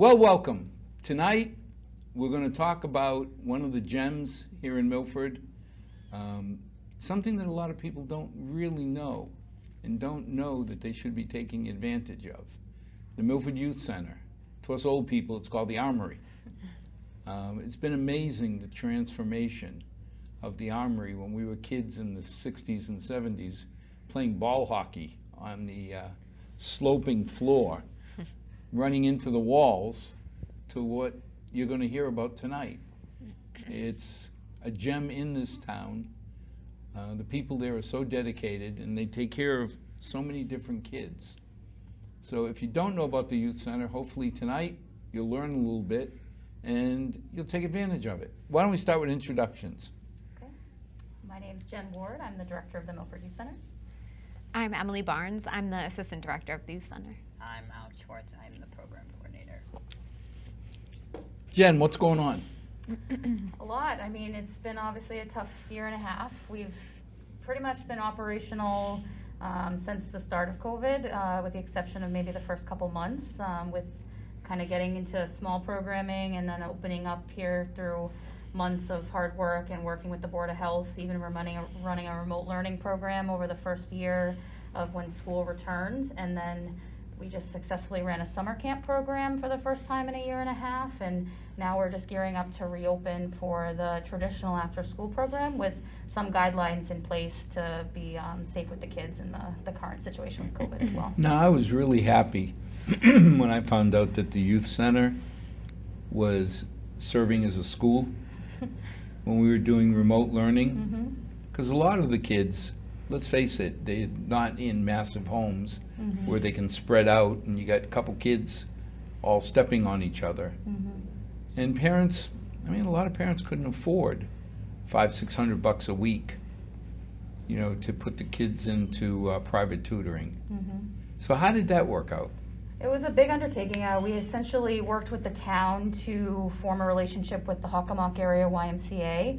Well, welcome. Tonight, we're going to talk about one of the gems here in Milford, something that a lot of people don't really know and don't know that they should be taking advantage of. The Milford Youth Center. To us old people, it's called the Armory. It's been amazing, the transformation of the Armory when we were kids in the 60s and 70s playing ball hockey on the sloping floor, running into the walls, to what you're going to hear about tonight. It's a gem in this town. The people there are so dedicated, and they take care of so many different kids. So if you don't know about the Youth Center, hopefully tonight you'll learn a little bit and you'll take advantage of it. Why don't we start with introductions? Okay. My name's Jen Ward. I'm the director of the Milford Youth Center. I'm Emily Barnes. I'm the assistant director of the Youth Center. I'm Al Schwartz. I'm the program coordinator. Jen, what's going on? A lot. I mean, it's been obviously a tough year and a half. We've pretty much been operational since the start of COVID, with the exception of maybe the first couple months, with kind of getting into small programming and then opening up here through months of hard work and working with the Board of Health. Even we're running a remote learning program over the first year of when school returned, and then we just successfully ran a summer camp program for the first time in a year and a half, and now we're just gearing up to reopen for the traditional after-school program with some guidelines in place to be safe with the kids in the current situation with COVID as well. Now, I was really happy when I found out that the Youth Center was serving as a school when we were doing remote learning, because a lot of the kids, let's face it, they're not in massive homes where they can spread out and you got a couple kids all stepping on each other. And parents, I mean, a lot of parents couldn't afford $500-600 a week, you know, to put the kids into private tutoring. So how did that work out? It was a big undertaking. We essentially worked with the town to form a relationship with the Hockomock Area YMCA,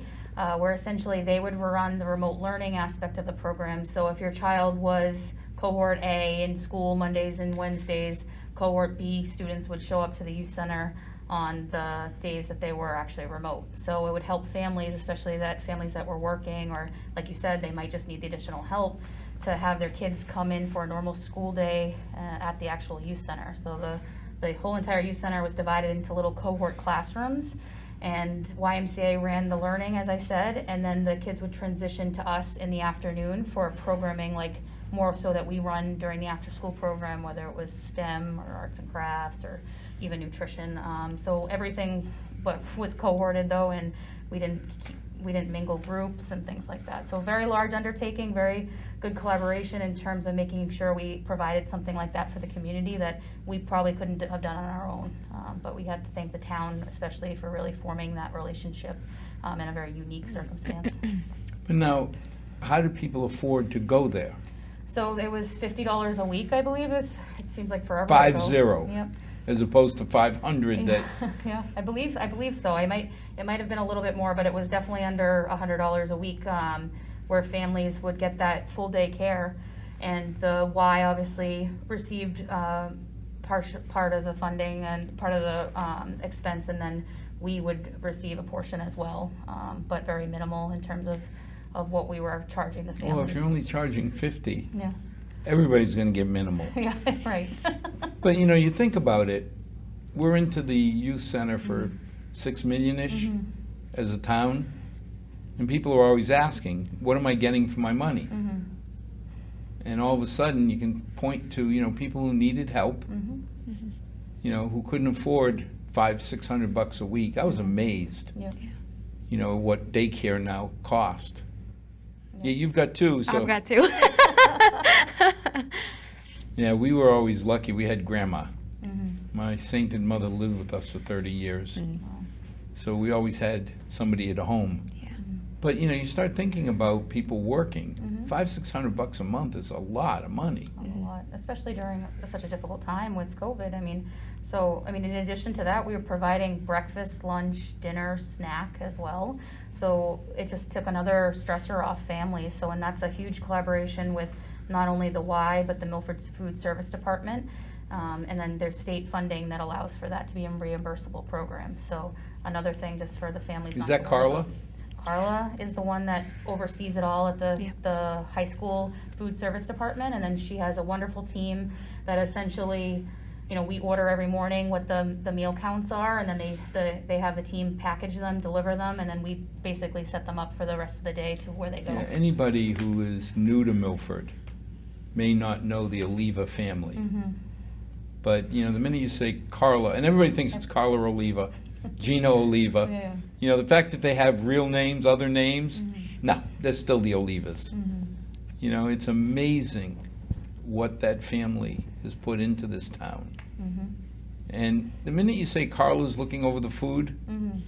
where essentially they would run the remote learning aspect of the program. So if your child was cohort A in school Mondays and Wednesdays, cohort B students would show up to the youth center on the days that they were actually remote. So it would help families, especially families that were working, or like you said, they might just need the additional help, to have their kids come in for a normal school day at the actual youth center. So the whole entire youth center was divided into little cohort classrooms, and YMCA ran the learning, as I said, and then the kids would transition to us in the afternoon for programming, like more so that we run during the after-school program, whether it was STEM or arts and crafts or even nutrition. So everything was cohorted though, and we didn't mingle groups and things like that. So very large undertaking, very good collaboration in terms of making sure we provided something like that for the community that we probably couldn't have done on our own. But we had to thank the town especially for really forming that relationship in a very unique circumstance. But now, how do people afford to go there? So it was $50 a week, I believe. It seems like forever ago. 50. Yep. As opposed to 500 that. Yeah, I believe so. It might have been a little bit more, but it was definitely under $100 a week, where families would get that full day care, and the Y obviously received part of the funding and part of the expense, and then we would receive a portion as well, but very minimal in terms of what we were charging the families. Well, if you're only charging 50, yeah. everybody's going to get minimal. Yeah, right. But you know, you think about it, we're into the youth center for 6 million-ish as a town, and people are always asking, what am I getting for my money? And all of a sudden you can point to, you know, people who needed help, you know, who couldn't afford $500-600 a week. I was amazed, Yeah. you know, what daycare now cost. Yeah, you've got two, so. I've got two. Yeah, we were always lucky. We had grandma. My sainted mother lived with us for 30 years. So we always had somebody at home. Yeah. But you know, you start thinking about people working. $500-600 a month is a lot of money. A lot, especially during such a difficult time with COVID. I mean, in addition to that, we were providing breakfast, lunch, dinner, snack as well. So it just took another stressor off families. And that's a huge collaboration with not only the Y, but the Milford Food Service Department. And then there's state funding that allows for that to be a reimbursable program. So another thing just for the families. Is not that to worry Carla? about. Carla is the one that oversees it all at Yeah. the high school food service department, and then she has a wonderful team that essentially, you know, we order every morning what the meal counts are, and then they have the team package them, deliver them, and then we basically set them up for the rest of the day to where they go. Yeah, anybody who is new to Milford may not know the Oliva family. Mhm. But, you know, the minute you say Carla, and everybody thinks it's Carla Oliva, Gina Oliva, Yeah. you know, the fact that they have real names, other names, Mhm. no, they're still the Olivas. Mhm. You know, it's amazing what that family has put into this town. Mhm. And the minute you say Carla's looking over the food, Mhm.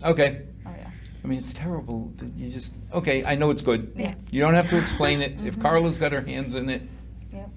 okay. Oh yeah. I mean, it's terrible that you just, okay, I know it's good. Yeah. You don't have to explain it. If Mhm. Carla's got her hands in it, Yep.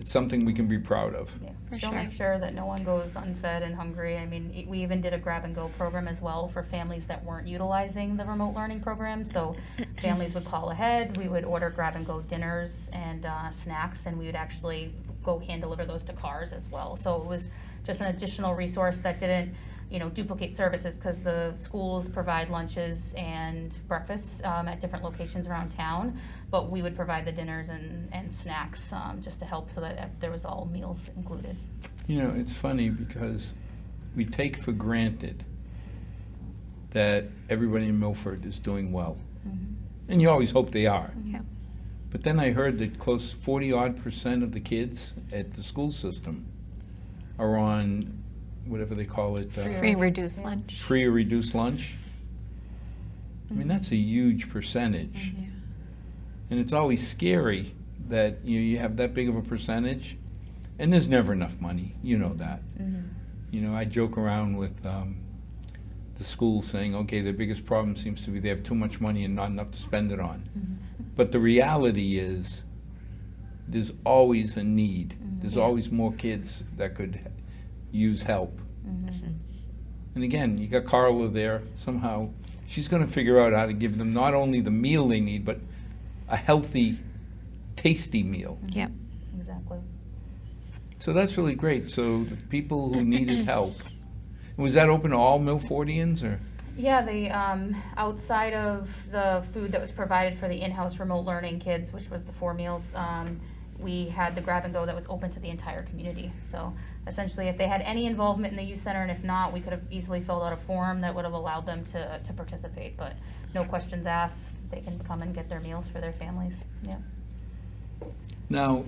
it's something we can be proud of. Yeah. For She'll sure. make sure that no one goes unfed and hungry. I mean, we even did a grab and go program as well for families that weren't utilizing the remote learning program. So families would call ahead, we would order grab and go dinners and snacks, and we would actually go hand deliver those to cars as well. So it was just an additional resource that didn't, you know, duplicate services, because the schools provide lunches and breakfasts at different locations around town. But we would provide the dinners and snacks just to help so that there was all meals included. You know, it's funny because we take for granted that everybody in Milford is doing well. Mhm. And you always hope they are. Yeah. But then I heard that close 40-odd% of the kids at the school system are on whatever they call it, Free reduced Yeah. lunch. free or reduced lunch. I mean, that's a huge percentage. Yeah. And it's always scary that you have that big of a percentage, and there's never enough money. You know that. Mhm. You know, I joke around with the school saying, okay, their biggest problem seems to be they have too much money and not enough to spend it on. Mhm. But the reality is, there's always a need. Mhm. There's Yeah. always more kids that could use help. Mhm. And again, you got Carla there. Somehow, she's going to figure out how to give them not only the meal they need, but a healthy, tasty meal. Yep. Exactly. So that's really great. So the people who needed help, was that open to all Milfordians, or? Yeah, the outside of the food that was provided for the in-house remote learning kids, which was the 4 meals, we had the grab and go that was open to the entire community. So essentially, if they had any involvement in the youth center, and if not, we could have easily filled out a form that would have allowed them to participate. But no questions asked, they can come and get their meals for their families. Yeah. Now,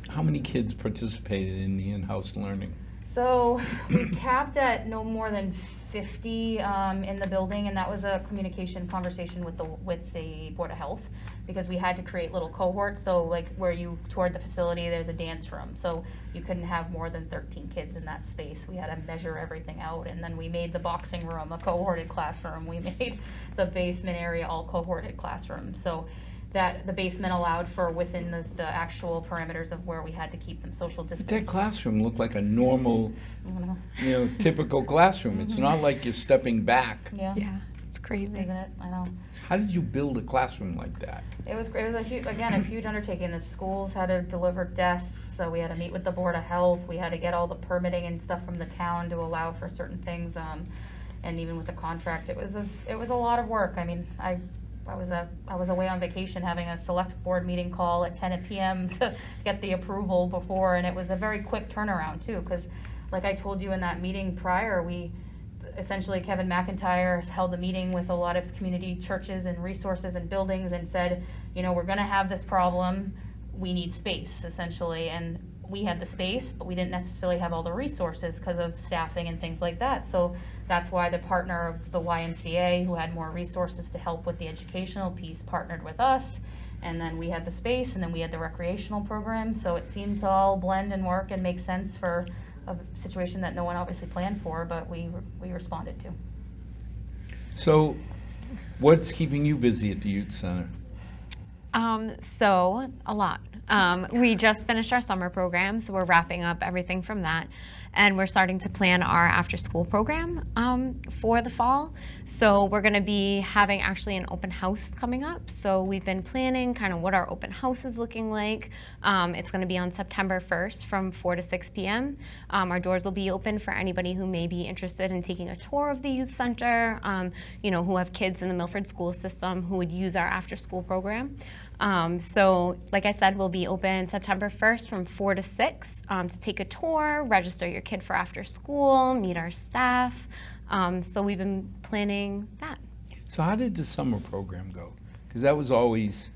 how many kids participated in the in-house learning? So we capped at no more than 50 in the building, and that was a communication conversation with the Board of Health, because we had to create little cohorts. So like where you toured the facility, there's a dance room, so you couldn't have more than 13 kids in that space. We had to measure everything out, and then we made the boxing room a cohorted classroom. We made the basement area all cohorted classrooms. So that the basement allowed for within the actual parameters of where we had to keep them social But distance. that classroom looked like a normal, I don't know. you know, typical classroom. It's not like you're stepping back. Yeah. Yeah. It's crazy. Isn't it? I know. How did you build a classroom like that? It was a huge, again, a huge undertaking. The schools had to deliver desks, so we had to meet with the Board of Health. We had to get all the permitting and stuff from the town to allow for certain things. And even with the contract, it was a lot of work. I mean, I was away on vacation having a select board meeting call at 10 p.m. to get the approval before, and it was a very quick turnaround too, because like I told you in that meeting prior, essentially Kevin McIntyre has held a meeting with a lot of community churches and resources and buildings and said, you know, we're gonna have this problem, we need space essentially, and we had the space, but we didn't necessarily have all the resources because of staffing and things like that. So that's why the partner of the YMCA, who had more resources to help with the educational piece, partnered with us. And then we had the space, and then we had the recreational program. So it seemed to all blend and work and make sense for a situation that no one obviously planned for, but we responded to. So, what's keeping you busy at the youth center? So a lot. We just finished our summer program, so we're wrapping up everything from that. and we're starting to plan our after-school program for the fall. So we're going to be having actually an open house coming up. So we've been planning kind of what our open house is looking like. It's going to be on September 1st from 4 to 6 p.m. Our doors will be open for anybody who may be interested in taking a tour of the youth center, who have kids in the Milford school system who would use our after-school program. So like I said, we'll be open September 1st from 4 to 6 to take a tour, register your kid for after school, meet our staff. So we've been planning that. So how did the summer program go? Because that was always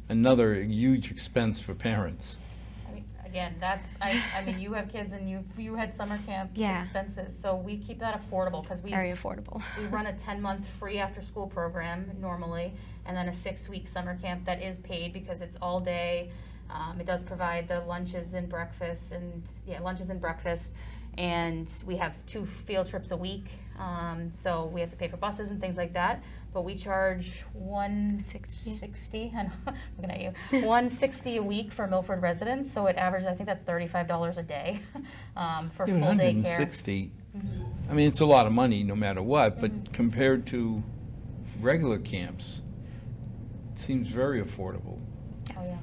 another huge expense for parents. I mean, again, I mean, you have kids and you had summer camp Yeah. expenses, so we keep that affordable because we Very affordable. we run a 10-month free after-school program normally, and then a 6-week summer camp that is paid because it's all day. It does provide the lunches and breakfast, and we have 2 field trips a week. So we have to pay for buses and things like that, but we charge $160. I'm looking at you. $160 a week for Milford residents. So it averages, I think that's $35 a day for Yeah, but full day care. 160, I mean, it's a lot of money no matter what, but compared to regular camps, it seems very affordable. Oh, yeah.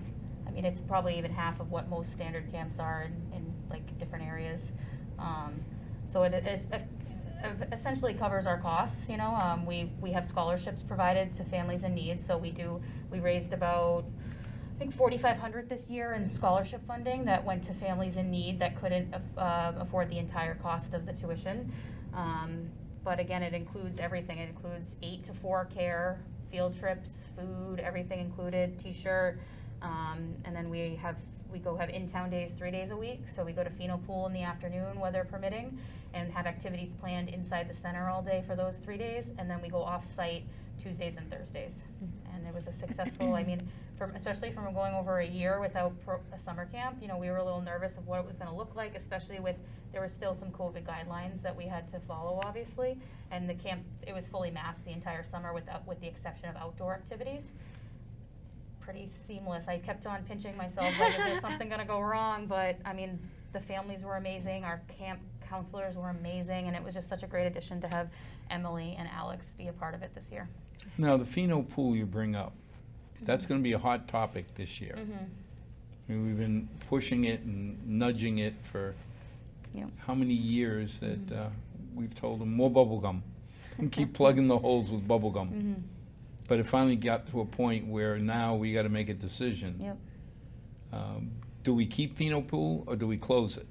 I mean, it's probably even half of what most standard camps are in like different areas. So it is essentially covers our costs. We have scholarships provided to families in need. So we raised about, I think, $4,500 this year in scholarship funding that went to families in need that couldn't afford the entire cost of the tuition. But again, it includes everything. It includes 8 to 4 care, field trips, food, everything included, T-shirt, and then we have in-town days 3 days a week. So we go to Pheno Pool in the afternoon, weather permitting, and have activities planned inside the center all day for those 3 days, and then we go off-site Tuesdays and Thursdays. And it was a successful, I mean, especially from going over a year without a summer camp, we were a little nervous of what it was going to look like, especially there were still some COVID guidelines that we had to follow, obviously, and the camp, it was fully masked the entire summer with the exception of outdoor activities. Pretty seamless. I kept on pinching myself like, is there something going to go wrong? But I mean, the families were amazing. Our camp counselors were amazing, and it was just such a great addition to have Emily and Alex be a part of it this year. Now, the Pheno Pool you bring up, that's going to be a hot topic this year. I mean, we've been pushing it and nudging it for how many years that we've told them more bubble gum and keep plugging the holes with bubble gum. But it finally got to a point where now we got to make a decision. Yep. Do we keep Pheno Pool or do we close it?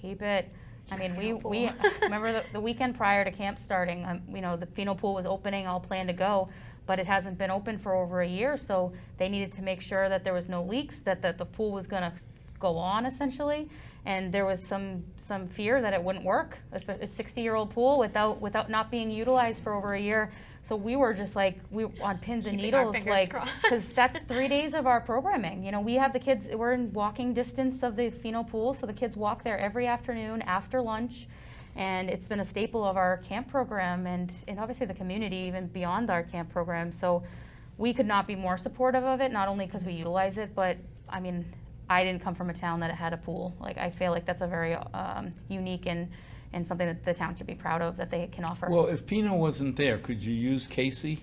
Keep it. I mean, we remember the weekend prior to camp starting, the Pheno Pool was opening, all planned to go, but it hasn't been open for over a year, so they needed to make sure that there was no leaks, that the pool was going to go on essentially, and there was some fear that it wouldn't work. A 60-year-old pool without not being utilized for over a year. So we were just like, we on pins and Keeping our needles, fingers like, crossed. because that's 3 days of our programming. We have the kids, we're in walking distance of the Pheno Pool, so the kids walk there every afternoon after lunch, and it's been a staple of our camp program and obviously the community even beyond our camp program. So we could not be more supportive of it, not only because we utilize it, but I mean, I didn't come from a town that had a pool. Like, I feel like that's a very unique and something that the town should be proud of that they can offer. Well, if Pheno wasn't there, could you use Casey?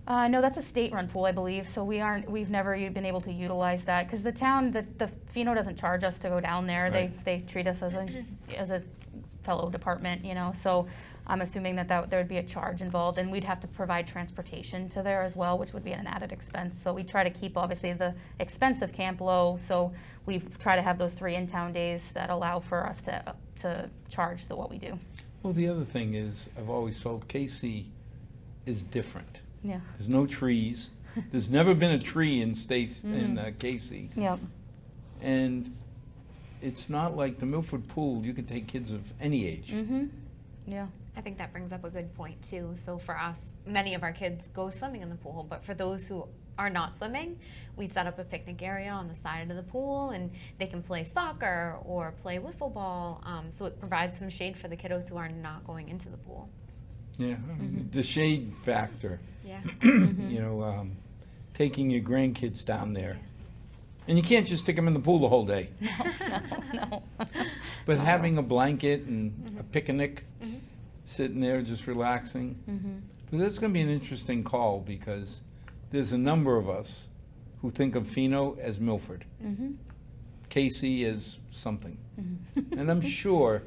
No, that's a state-run pool, I believe. So we've never been able to utilize that because the town, the Pheno doesn't charge us to go down there. Right. They treat us as a fellow department, So I'm assuming that there would be a charge involved, and we'd have to provide transportation to there as well, which would be an added expense. So we try to keep obviously the expense of camp low. So we try to have those 3 in-town days that allow for us to charge what we do. Well, the other thing is, I've always felt Casey is different. Yeah. There's no trees. There's never been a tree in Casey. Yep. And it's not like the Milford Pool, you can take kids of any age. Yeah. I think that brings up a good point too. So for us, many of our kids go swimming in the pool, but for those who are not swimming, we set up a picnic area on the side of the pool and they can play soccer or play wiffle ball. So it provides some shade for the kiddos who are not going into the pool. Yeah, I mean, the shade factor, Yeah. taking your grandkids down there. And you can't just stick them in the pool the whole day. No. But having a blanket and a picnic, sitting there just relaxing. But that's going to be an interesting call because there's a number of us who think of Pheno as Milford, Casey as something. And I'm sure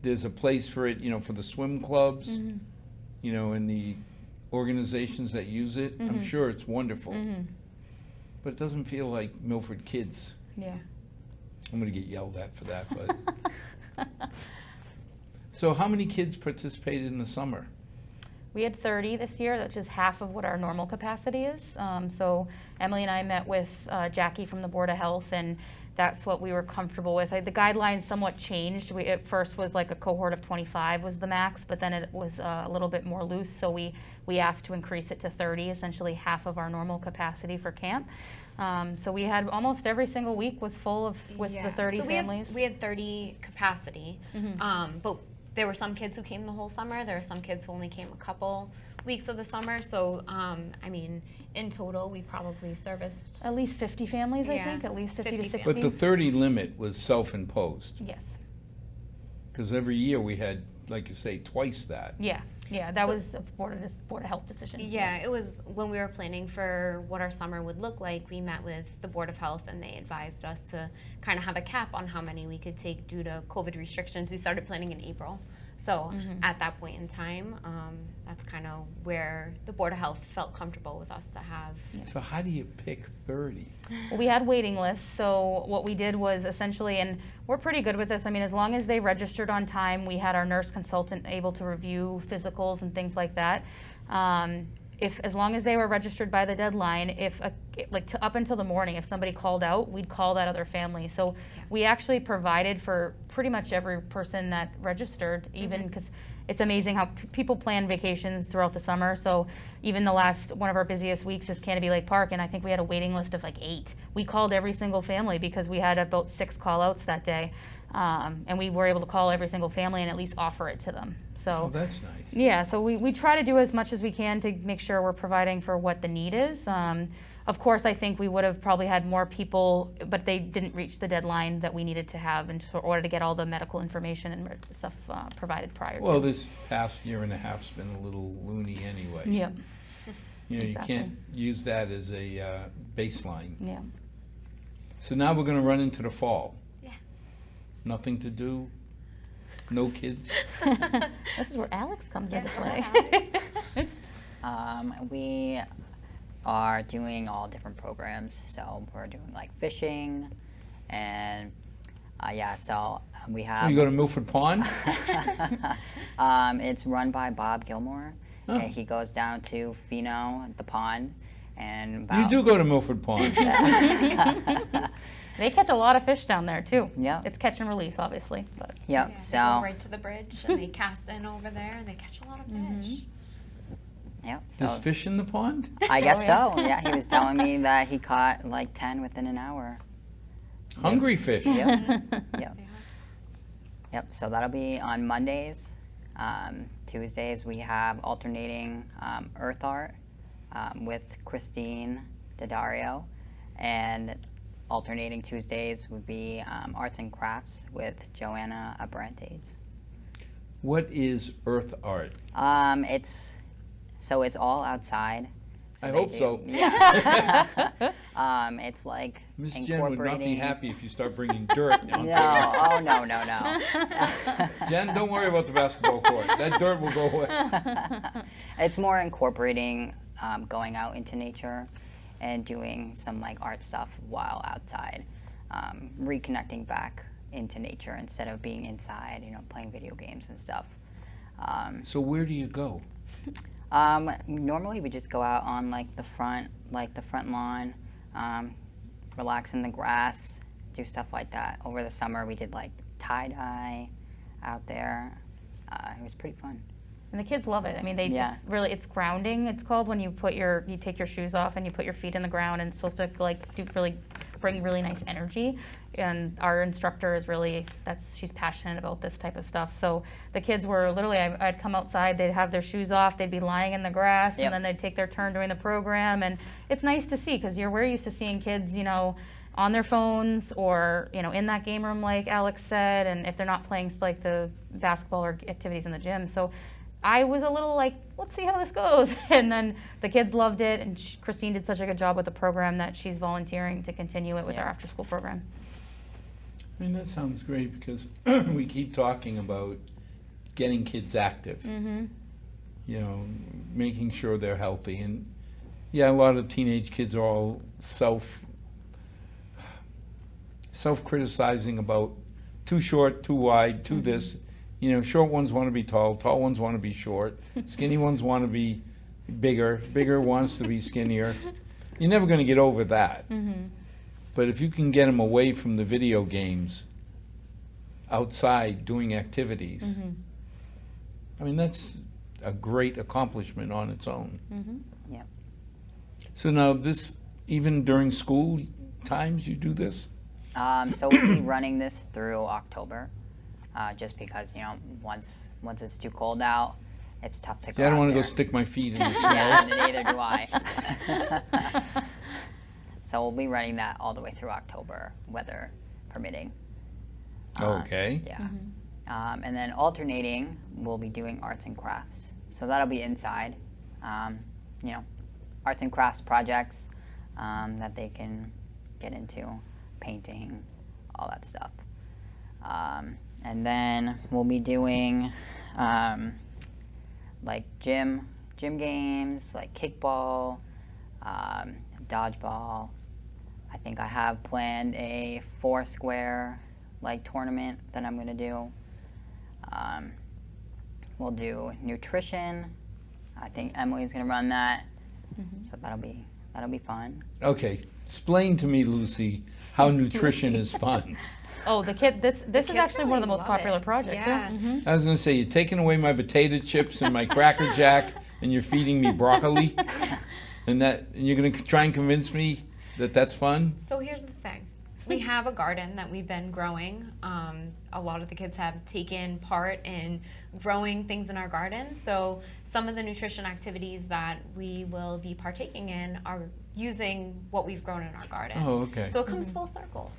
there's a place for it, for the swim clubs, and the organizations that use it. I'm sure it's wonderful. But it doesn't feel like Milford kids. Yeah. I'm going to get yelled at for that, but. So how many kids participated in the summer? We had 30 this year, which is half of what our normal capacity is. So Emily and I met with Jackie from the Board of Health, and that's what we were comfortable with. The guidelines somewhat changed. At first was like a cohort of 25 was the max, but then it was a little bit more loose. So we asked to increase it to 30, essentially half of our normal capacity for camp. So we had almost every single week was full with the 30 so families. We had 30 capacity, but there were some kids who came the whole summer. There were some kids who only came a couple weeks of the summer. So, in total, we probably serviced At least 50 families, I Yeah. think, at least 50 to 50 60. But the 30 limit was self-imposed, Yes. because every year we had, like you say, twice that. Yeah, that was a Board of Health decision. Yeah, it was when we were planning for what our summer would look like. We met with the Board of Health, and they advised us to kind of have a cap on how many we could take due to COVID restrictions. We started planning in April. So at that point in time, that's kind of where the Board of Health felt comfortable with us to have. So how do you pick 30? Well, we had waiting lists, so what we did was essentially, and we're pretty good with this, as long as they registered on time, we had our nurse consultant able to review physicals and things like that. As long as they were registered by the deadline, up until the morning, if somebody called out, we'd call that other family. So we actually provided for pretty much every person that registered, even because it's amazing how people plan vacations throughout the summer. So even one of our busiest weeks is Canopy Lake Park, and I think we had a waiting list of like 8. We called every single family because we had about 6 call-outs that day. And we were able to call every single family and at least offer it to them. So Oh, that's nice. yeah, so we try to do as much as we can to make sure we're providing for what the need is. Of course, I think we would have probably had more people, but they didn't reach the deadline that we needed to have in order to get all the medical information and stuff provided prior Well, to. this past year and a half's been a little loony anyway. Yeah, You exactly. can't use that as a baseline. yeah. So now we're going to run into the fall. Yeah. Nothing to do, no kids. This is where Alex comes into play. We are doing all different programs. So we're doing like fishing, and so we have. You go to Milford Pond? It's run by Bob Gilmore, Oh. and he goes down to Pheno, the pond, and You do go to Milford Pond. They catch a lot of fish down there too. Yeah. It's catch and release, obviously, but Yep. They So. go right to the bridge and they cast in over there and they catch a lot of fish. Yep. There's So fish in the pond? I guess Oh, so. Yeah, he was telling me that he caught like 10 within an hour. Hungry fish. Yep. Yep. They are. Yep. So that'll be on Mondays. Tuesdays we have alternating earth art with Christine Daddario, and alternating Tuesdays would be arts and crafts with Joanna Abrantes. What is earth art? It's all outside. I they hope do- so. Yeah. It's like Miss Jen would not be incorporating. happy if you start bringing dirt onto No, it. oh no. Jen, don't worry about the basketball court. That dirt will go away. It's more incorporating going out into nature and doing some like art stuff while outside, reconnecting back into nature instead of being inside, playing video games and stuff. So where do you go? Normally we just go out on the front lawn, relax in the grass, do stuff like that. Over the summer we did tie-dye out there. It was pretty fun. And the kids love it. Yeah. It's grounding. It's called when you take your shoes off and you put your feet in the ground, and it's supposed to bring really nice energy. And our instructor is she's passionate about this type of stuff. So the kids were literally, I'd come outside, they'd have their shoes off, they'd be lying in the grass, Yep. and then they'd take their turn during the program. And it's nice to see, because we're used to seeing kids, on their phones or, you know, in that game room like Alex said, and if they're not playing like the basketball or activities in the gym. So I was a little like, let's see how this goes. And then the kids loved it, and Christine did such a good job with the program that she's volunteering to continue it with our after-school program. I mean, that sounds great because we keep talking about getting kids active, you know, making sure they're healthy. And yeah, a lot of teenage kids are all self-criticizing about too short, too wide, too this. You know, short ones want to be tall ones want to be short, skinny ones want to be bigger wants to be skinnier. You're never going to get over that. But if you can get them away from the video games, outside doing activities, I mean, that's a great accomplishment on its own. Yep. So now this, even during school times, you do this? So we'll be running this through October, just because, you know, once it's too cold out, it's tough to go I don't out want to go there. stick my feet in the snow. Yeah, neither do I. So we'll be running that all the way through October, weather permitting. Okay. Yeah. And then alternating, we'll be doing arts and crafts. So that'll be inside, you know, arts and crafts projects that they can get into, painting, all that stuff. And then we'll be doing like gym games, like kickball, dodgeball. I think I have planned a 4-square like tournament that I'm gonna do. We'll do nutrition. I think Emily's gonna run that, so that'll be fun. Okay, explain to me, Lucy, how nutrition is fun. Oh, the kid, this is kids actually one of the really most love popular it. projects. Yeah. I was going to say, you're taking away my potato chips and my Cracker Jack, and you're feeding me broccoli, and you're going to try and convince me that that's fun? So here's the thing. We have a garden that we've been growing. A lot of the kids have taken part in growing things in our garden. So some of the nutrition activities that we will be partaking in are using what we've grown in our garden. Oh, okay. So it comes full circle.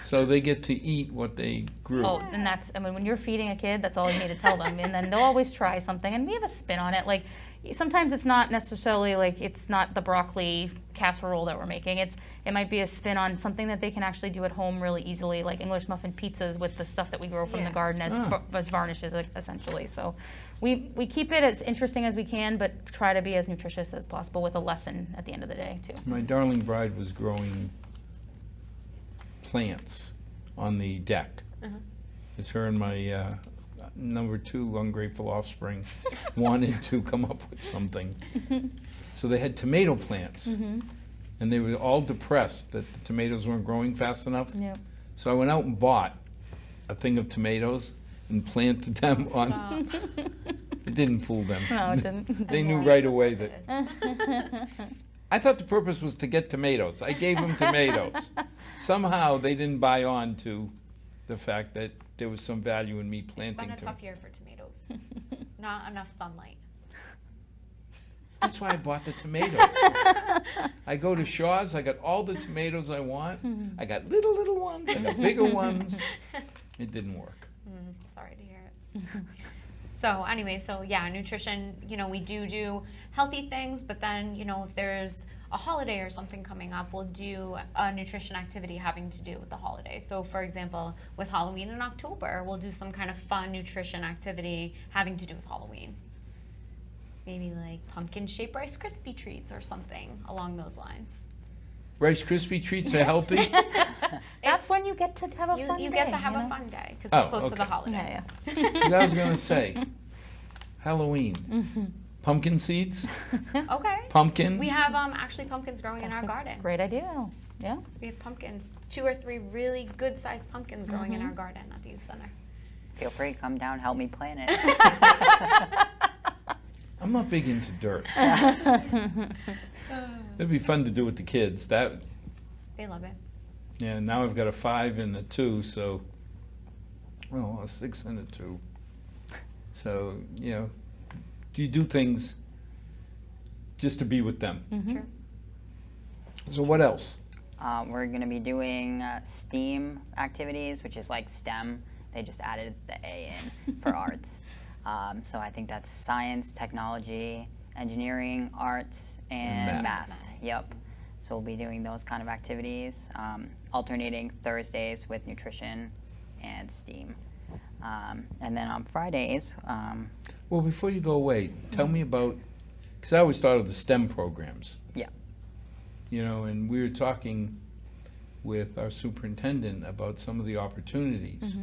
So they get to eat what they grew. Oh, and that's, I mean, when you're feeding a kid, that's all you need to tell them. And then they'll always try something, and we have a spin on it. Like, sometimes it's not necessarily like, it's not the broccoli casserole that we're making. It might be a spin on something that they can actually do at home really easily, like English muffin pizzas with the stuff that we grow from the garden as varnishes, essentially. So we keep it as interesting as we can, but try to be as nutritious as possible with a lesson at the end of the day, too. My darling bride was growing plants on the deck. It's her and my number 2 ungrateful offspring wanted to come up with something. So they had tomato plants, and they were all depressed that the tomatoes weren't growing fast enough. Yep. So I went out and bought a thing of tomatoes and planted them on. It didn't fool them. No, it didn't. They knew right away that. I thought the purpose was to get tomatoes. I gave them tomatoes. Somehow they didn't buy on to the fact that there was some value in me planting It's been a them. tough year for tomatoes. Not enough sunlight. That's why I bought the tomatoes. I go to Shaw's, I got all the tomatoes I want. I got little ones, I got bigger ones. It didn't work. Sorry to hear it. So anyway, so yeah, nutrition, you know, we do healthy things, but then, you know, if there's a holiday or something coming up, we'll do a nutrition activity having to do with the holiday. So for example, with Halloween in October, we'll do some kind of fun nutrition activity having to do with Halloween. Maybe like pumpkin-shaped Rice Krispie treats or something along those lines. Rice Krispie treats are healthy? That's when you get to have a fun day. You get to have you a know? fun day because Oh, it's close to the okay. holiday. Yeah, 'Cause I was going to say, Halloween. Pumpkin seeds? Okay. Pumpkin? We have actually pumpkins growing in our garden. Great idea. Yeah. We have pumpkins, 2 or 3 really good-sized pumpkins growing in our garden at the youth center. Feel free to come down, help me plant it. I'm not big into dirt. It'd be fun to do with the kids. They love it. Yeah, now I've got a 5 and a 2, so, well, a 6 and a 2. So, you know, you do things just to be with them. Sure. So what else? We're going to be doing STEAM activities, which is like STEM. They just added the A in for arts. So I think that's science, technology, engineering, arts, and math. Yep. So we'll be doing those kind of activities, alternating Thursdays with nutrition and STEAM. And then on Fridays, Well, before you go away, tell me about, because I always thought of the STEM programs. yeah. You know, and we were talking with our superintendent about some of the opportunities,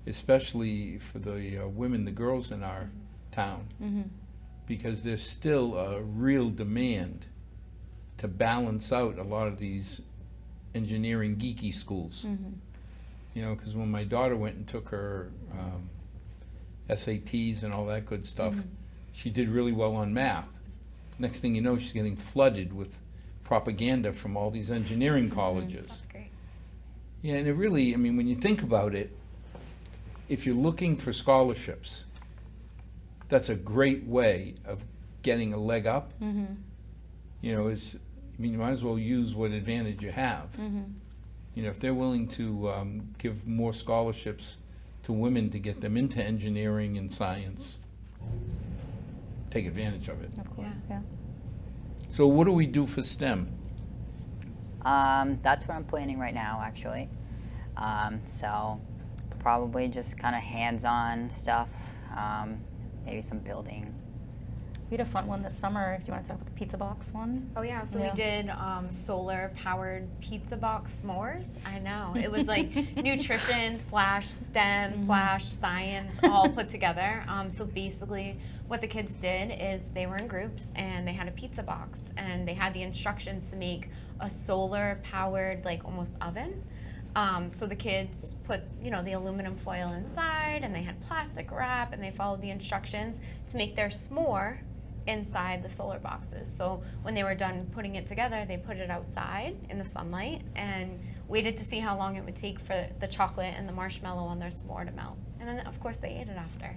especially for the women, the girls in our town, because there's still a real demand to balance out a lot of these engineering geeky schools. You know, because when my daughter went and took her SATs and all that good stuff, she did really well on math. Next thing you know, she's getting flooded with propaganda from all these engineering colleges. That's great. Yeah, and it really, I mean, when you think about it, if you're looking for scholarships, that's a great way of getting a leg up. You know, I mean, you might as well use what advantage you have. You know, if they're willing to give more scholarships to women to get them into engineering and science, take advantage of it. Of course, yeah. So what do we do for STEM? That's what I'm planning right now, actually. So probably just kind of hands-on stuff, maybe some building. We had a fun one this summer, if you want to talk about the pizza box one. Oh yeah, so Yeah. we did solar powered pizza box s'mores. I know. It was like nutrition / STEM / science all put together. So basically what the kids did is they were in groups and they had a pizza box and they had the instructions to make a solar powered like almost oven. So the kids put, you know, the aluminum foil inside and they had plastic wrap and they followed the instructions to make their s'more inside the solar boxes. So when they were done putting it together, they put it outside in the sunlight and waited to see how long it would take for the chocolate and the marshmallow on their s'more to melt. And then, of course, they ate it after.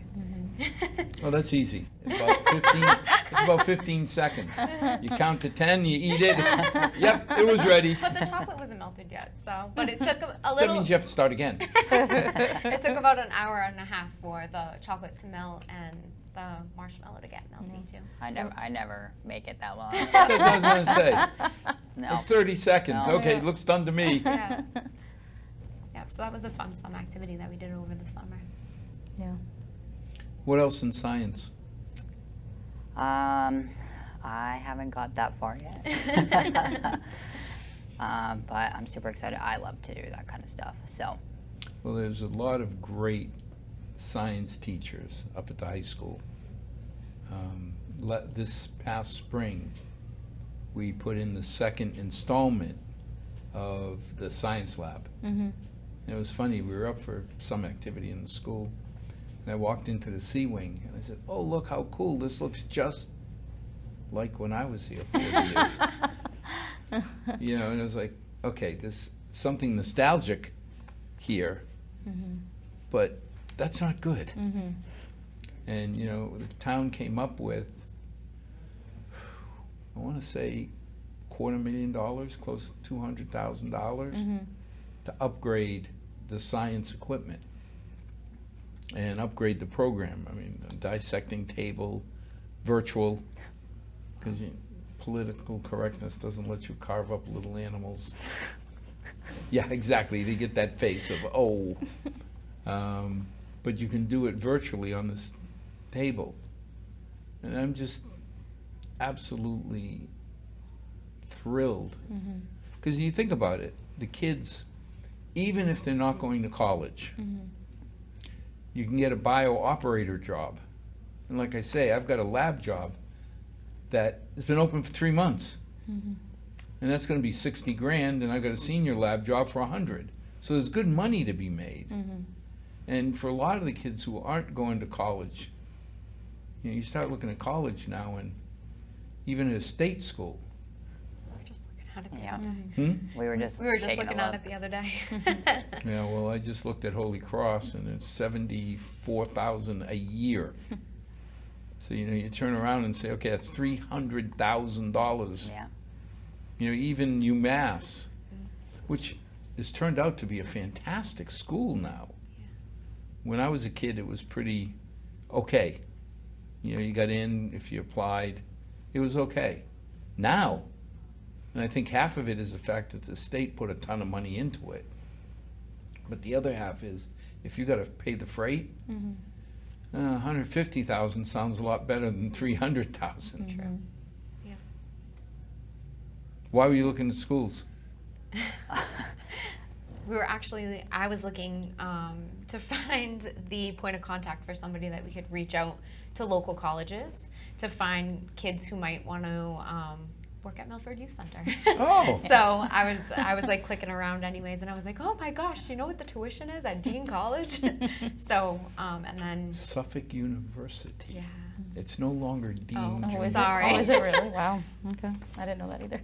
Well, that's easy. It's about 15 seconds. You count to 10, you eat it. Yep, it was ready. But the chocolate wasn't melted yet, so. But it took a That little. means you have to start again. It took about an hour and a half for the chocolate to melt and the marshmallow to get melty too. I never make it that long. That's what I was going to say. No. It's 30 seconds. No. Okay, looks done to me. Yeah. Yeah. So that was a fun summer activity that we did over the summer. Yeah. What else in science? I haven't got that far yet. But I'm super excited. I love to do that kind of stuff. So, Well, there's a lot of great science teachers up at the high school. This past spring, we put in the second installment of the science lab. And it was funny, we were up for some activity in the school, and I walked into the C wing, and I said, oh, look how cool, this looks just like when I was here 40 years. You know, and I was like, okay, there's something nostalgic here, but that's not good. And, you know, the town came up with, I want to say, $250,000, close to $200,000 to upgrade the science equipment and upgrade the program. I mean, a dissecting table, virtual, because political correctness doesn't let you carve up little animals. Yeah, exactly. They get that face of, oh. But you can do it virtually on this table. And I'm just absolutely thrilled. Because you think about it, the kids, even if they're not going to college, you can get a bio-operator job. And like I say, I've got a lab job that has been open for 3 months. And that's going to be 60 grand, and I've got a senior lab job for 100. So there's good money to be made. And for a lot of the kids who aren't going to college, you know, you start looking at college now, and even at a state school. We're just looking at it. yeah. Hmm? We were just taking looking a at look. it the other day. Yeah, well, I just looked at Holy Cross, and it's $74,000 a year. So, you know, you turn around and say, okay, that's $300,000. Yeah. You know, even UMass which has turned out to be a fantastic school now. When I was a kid, it was pretty okay. You know, you got in, if you applied, it was okay. Now, and I think half of it is the fact that the state put a ton of money into it. But the other half is, if you got to pay the freight, 150,000 sounds a lot better than 300,000. True. Yeah. Why were you looking at schools? I was looking to find the point of contact for somebody that we could reach out to local colleges to find kids who might want to work at Milford Youth Center. Oh. So I was like clicking around anyways, and I was like, oh my gosh, you know what the tuition is at Dean College? So, and then. Suffolk University. Yeah. It's no longer Dean Oh, Junior sorry. Oh, is it really? Wow. Okay. I didn't know that either.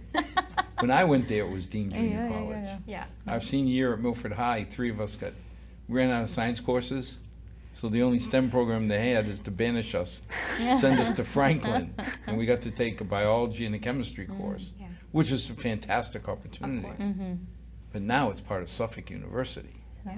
When I went there, it was Dean Junior Yeah, College. yeah. Yeah. Our senior year at Milford High, 3 of us ran out of science courses. So the only STEM program they had is to banish us, send us to Franklin, and we got to take a biology and a chemistry course, Yeah. which was a fantastic opportunity. Of course. But now it's part of Suffolk University. Yeah.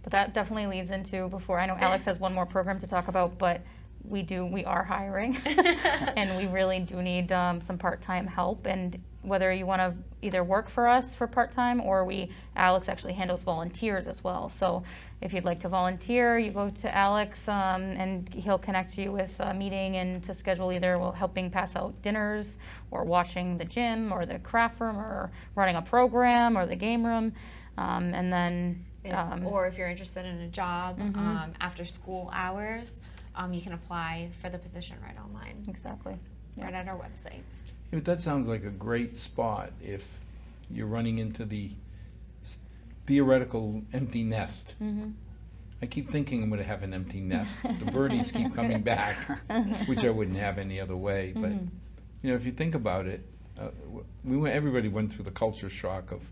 But that definitely leads into, before, I know Alex has one more program to talk about, but we are hiring and we really do need some part-time help, and whether you want to either work for us for part-time, or Alex actually handles volunteers as well. So if you'd like to volunteer, you go to Alex and he'll connect you with a meeting and to schedule either helping pass out dinners, or watching the gym or the craft room, or running a program or the game room, and then Or if you're interested in a job after school hours, you can apply for the position right online, exactly. right at our website. Yeah, but that sounds like a great spot if you're running into the theoretical empty nest. I keep thinking I'm going to have an empty nest. The birdies keep coming back, which I wouldn't have any other way. But you know, if you think about it, everybody went through the culture shock of.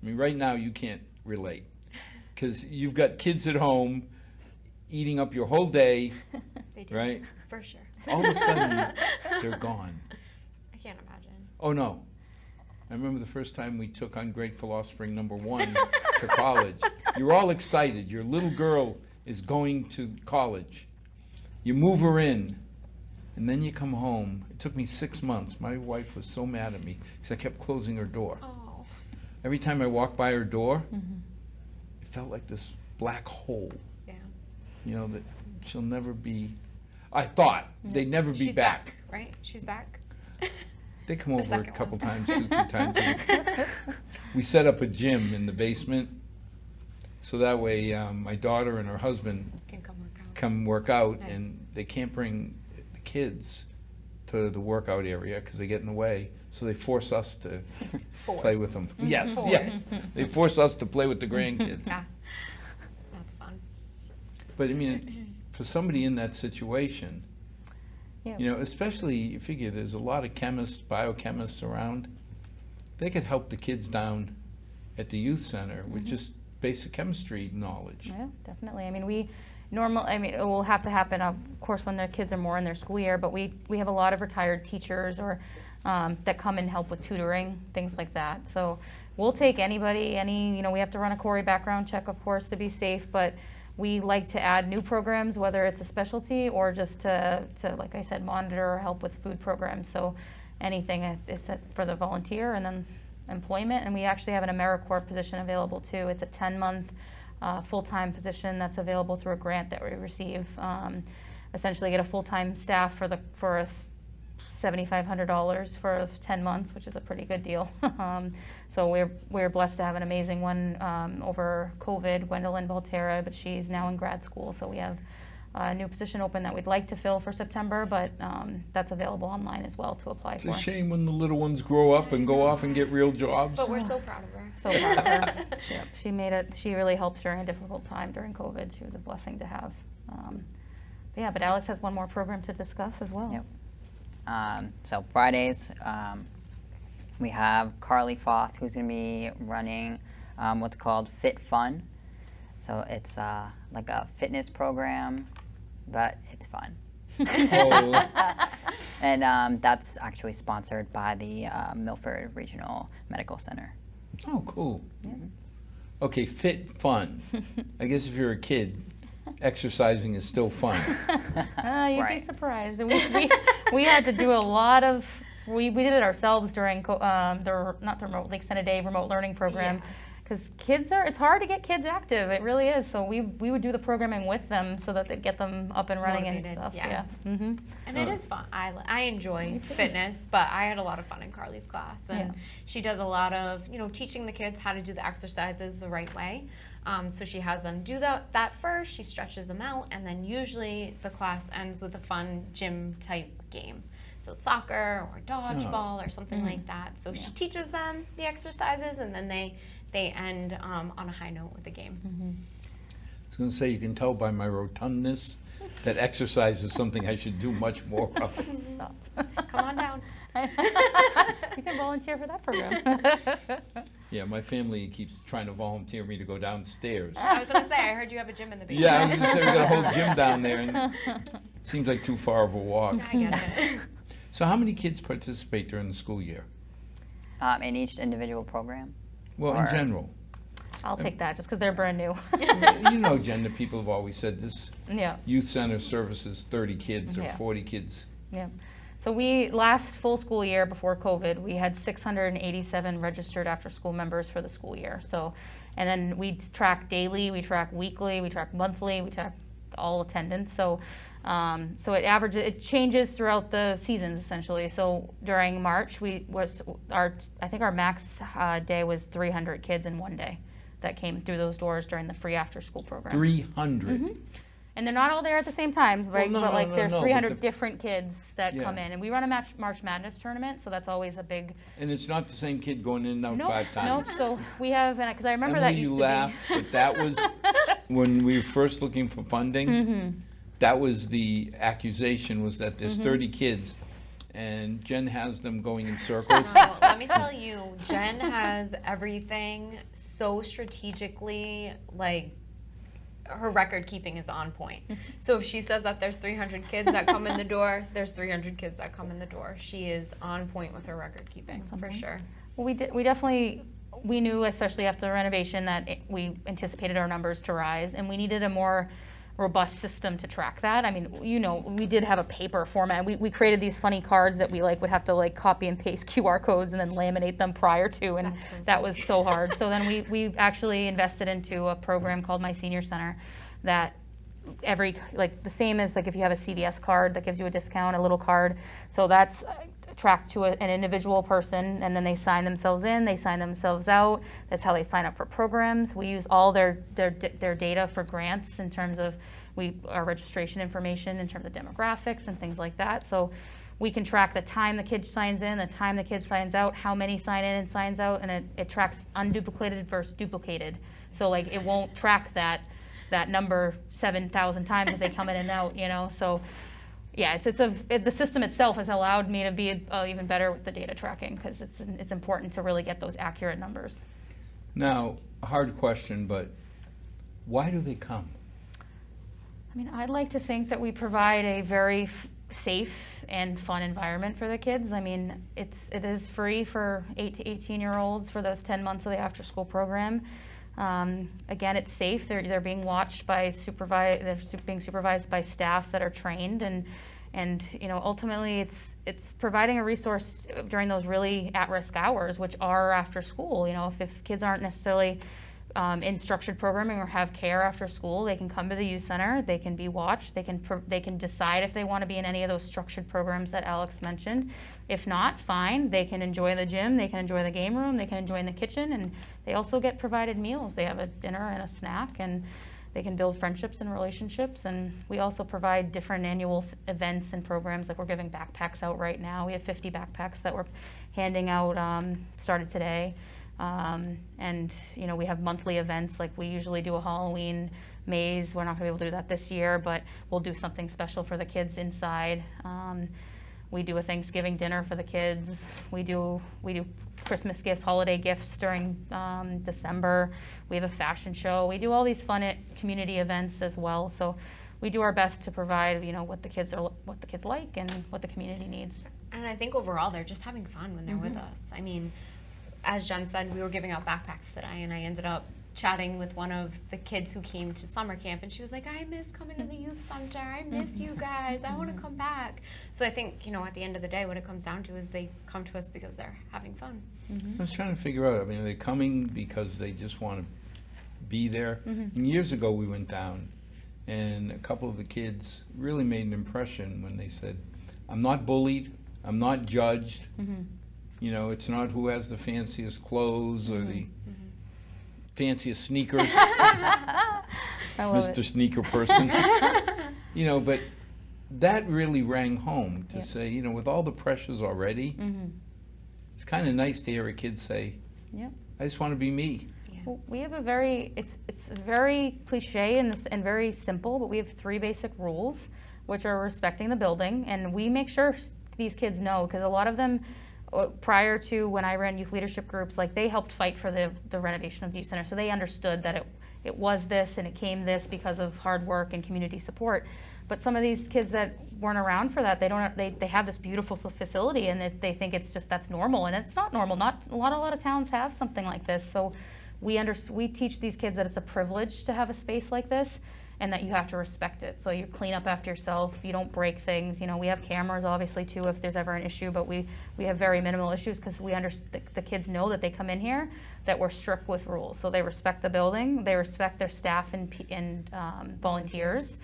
I mean, right now you can't relate because you've got kids at home eating up your whole day, They do, right? for sure. All of a sudden, they're gone. I can't imagine. Oh no. I remember the first time we took Ungrateful Offspring #1 to college. You're all excited. Your little girl is going to college. You move her in, and then you come home. It took me 6 months. My wife was so mad at me because I kept closing her door. Oh. Every time I walked by her door, it felt like this black hole. Yeah. You know, that she'll never be, I thought they'd never be She's back, right? She's back. They come The over a second couple one's times, 2 times a week. We set up a gym in the basement, so that way my daughter and her husband Can come work out. come work out, Nice. and they can't bring the kids to the workout area because they get in the way, so they force us to play with them. Force. Yes, Force. yes. They force us to play with the grandkids. Yeah. That's fun. But I mean, for somebody in that situation, Yeah. you know, especially you figure there's a lot of chemists, biochemists around, they could help the kids down at the youth center with just basic chemistry knowledge. Yeah, definitely. I mean, it will have to happen, of course, when their kids are more in their school year, but we have a lot of retired teachers or that come and help with tutoring, things like that. So we'll take anybody, we have to run a Corey background check, of course, to be safe, but we like to add new programs, whether it's a specialty or just to like I said, monitor or help with food programs. So anything is set for the volunteer, and then employment. And we actually have an AmeriCorps position available too. It's a 10-month full-time position that's available through a grant that we receive. Essentially get a full-time staff for $7,500 for 10 months, which is a pretty good deal. So we're blessed to have an amazing one over COVID, Gwendolyn Volterra, but she's now in grad school. So we have a new position open that we'd like to fill for September, but that's available online as well to apply It's for. a shame when the little ones grow up and go off and get real jobs. But we're so proud of her. So proud of her. She made it. She really helped during a difficult time during COVID. She was a blessing to have. But Alex has one more program to discuss as well. Yep. So Fridays, we have Carly Foth, who's going to be running what's called Fit Fun. So it's like a fitness program, but it's fun. Oh, And that's actually sponsored by the Milford Regional Medical Center. Oh, cool. Okay, fit, fun. I guess if you're a kid, exercising is still fun. You'd be Right. surprised. We had to do a lot of, we did it ourselves during, not the remote, the extended day remote learning program. Yeah. Because it's hard to get kids active. It really is. So we would do the programming with them so that they get them up and running and Motivated, stuff. yeah. Mm-hmm. And it is fun. I enjoy fitness, but I had a lot of fun in Carly's class, and Yeah. she does a lot of teaching the kids how to do the exercises the right way. So she has them do that first. She stretches them out, and then usually the class ends with a fun gym type game. So soccer or dodgeball or something like that. So she teaches them the exercises, and then they end on a high note with the game. I was going to say, you can tell by my rotundness that exercise is something I should do much more of. Stop. Come on down. You can volunteer for that program. Yeah, my family keeps trying to volunteer me to go downstairs. I was gonna say, I heard you have a gym in the basement. Yeah, I was going to say, we got a whole gym down there, and it seems like too far of a walk. I get it. So how many kids participate during the school year? In each individual program. Well, in Or- general. I'll take that just because they're brand new. You know, Jen, the people have always said this Yeah. youth center services 30 kids or Yeah. 40 kids. Yeah. So we, last full school year before COVID, we had 687 registered after-school members for the school year. So, and then we track daily, we track weekly, we track monthly, we track all attendance. So, it changes throughout the seasons essentially. So during March, I think our max day was 300 kids in one day that came through those doors during the free after-school program. 300. And they're not all there at the same time, right? no, but no, like no, there's no, but 300 the- different kids that Yeah. come in, and we run a March Madness tournament, so that's always a big. And it's not the same kid going in and out Nope, 5 nope. times. So we have, and because I remember that Emily, used you to laugh, but that was when we were first looking for funding. Mm-hmm. That was the accusation, was that there's 30 kids, and Jen has them going in circles. No, let me tell you, Jen has everything so strategically, like, her record keeping is on point. So if she says that there's 300 kids that come in the door, there's 300 kids that come in the door. She is on point with her record keeping, for sure. Well, we knew, especially after the renovation, that we anticipated our numbers to rise, and we needed a more robust system to track that. I mean, we did have a paper format. We created these funny cards that we would have to copy and paste QR codes and then laminate them prior to, and That's so that was so hard. So then we actually invested into a program called My Senior Center that the same as if you have a CVS card that gives you a discount, a little card. So that's tracked to an individual person, and then they sign themselves in, they sign themselves out. That's how they sign up for programs. We use all their data for grants in terms of our registration information in terms of demographics and things like that. So we can track the time the kid signs in, the time the kid signs out, how many sign in and signs out, and it tracks unduplicated versus duplicated. So it won't track that number 7,000 times as they come in and out, So yeah, the system itself has allowed me to be even better with the data tracking because it's important to really get those accurate numbers. Now, a hard question, but why do they come? I mean, I'd like to think that we provide a very safe and fun environment for the kids. I mean, it is free for 8 to 18-year-olds for those 10 months of the after-school program. Again, it's safe. They're being watched by they're being supervised by staff that are trained, and ultimately it's providing a resource during those really at-risk hours, which are after school. If kids aren't necessarily in structured programming or have care after school, they can come to the youth center. They can be watched. They can decide if they want to be in any of those structured programs that Alex mentioned. If not, fine. They can enjoy the gym. They can enjoy the game room. They can enjoy in the kitchen, and they also get provided meals. They have a dinner and a snack, and they can build friendships and relationships. And we also provide different annual events and programs. Like we're giving backpacks out right now. We have 50 backpacks that we're handing out. Started today. And we have monthly events, like we usually do a Halloween maze. We're not gonna be able to do that this year, but we'll do something special for the kids inside. We do a Thanksgiving dinner for the kids. We do Christmas gifts, holiday gifts during December. We have a fashion show. We do all these fun community events as well. So we do our best to provide, what the kids like and what the community needs. And I think overall they're just having fun when they're with us. I mean, as Jen said, we were giving out backpacks today, and I ended up chatting with one of the kids who came to summer camp, and she was like, I miss coming to the youth center. I miss you guys. I want to come back. So I think, at the end of the day, what it comes down to is they come to us because they're having fun. I was trying to figure out, I mean, are they coming because they just want to be there? And years ago, we went down, and a couple of the kids really made an impression when they said, I'm not bullied, I'm not judged. It's not who has the fanciest clothes or the fanciest sneakers, Mr. Sneaker person. But that really rang home to say, with all the pressures already, it's kind of nice to hear a kid say, I just want to be me. Well, we have it's very cliche and very simple, but we have 3 basic rules, which are respecting the building, and we make sure these kids know, because a lot of them, prior to when I ran youth leadership groups, like they helped fight for the renovation of the youth center, so they understood that it was this and it came this because of hard work and community support. But some of these kids that weren't around for that, they have this beautiful facility, and they think it's just that's normal, and it's not normal. Not a lot of towns have something like this. So we teach these kids that it's a privilege to have a space like this, and that you have to respect it. So you clean up after yourself, you don't break things. We have cameras obviously too if there's ever an issue, but we have very minimal issues because the kids know that they come in here, that we're strict with rules. So they respect the building, they respect their staff and volunteers.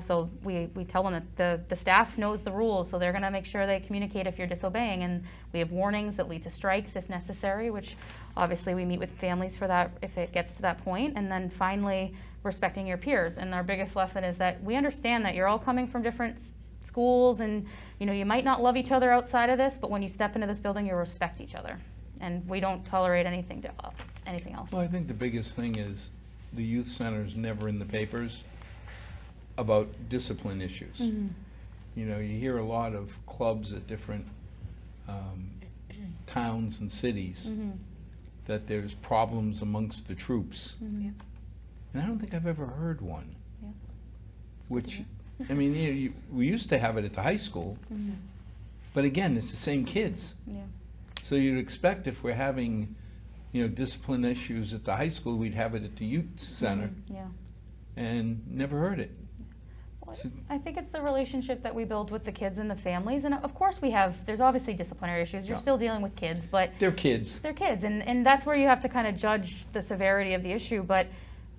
So we tell them that the staff knows the rules, so they're gonna make sure they communicate if you're disobeying, and we have warnings that lead to strikes if necessary, which obviously we meet with families for that if it gets to that point. And then finally, respecting your peers. And our biggest lesson is that we understand that you're all coming from different schools, and you might not love each other outside of this, but when you step into this building, you respect each other, and we don't tolerate anything else. Well, I think the biggest thing is the youth center is never in the papers about discipline issues. You hear a lot of clubs at different towns and cities that there's problems amongst the troops. And I don't think I've ever heard one. Which, I mean, we used to have it at the high school, but again, it's the same kids. So you'd expect if we're having, discipline issues at the high school, we'd have it at the youth center. And never heard it. So I think it's the relationship that we build with the kids and the families, and of course there's obviously disciplinary issues. You're still dealing with kids, but they're kids. They're kids, and that's where you have to kind of judge the severity of the issue. But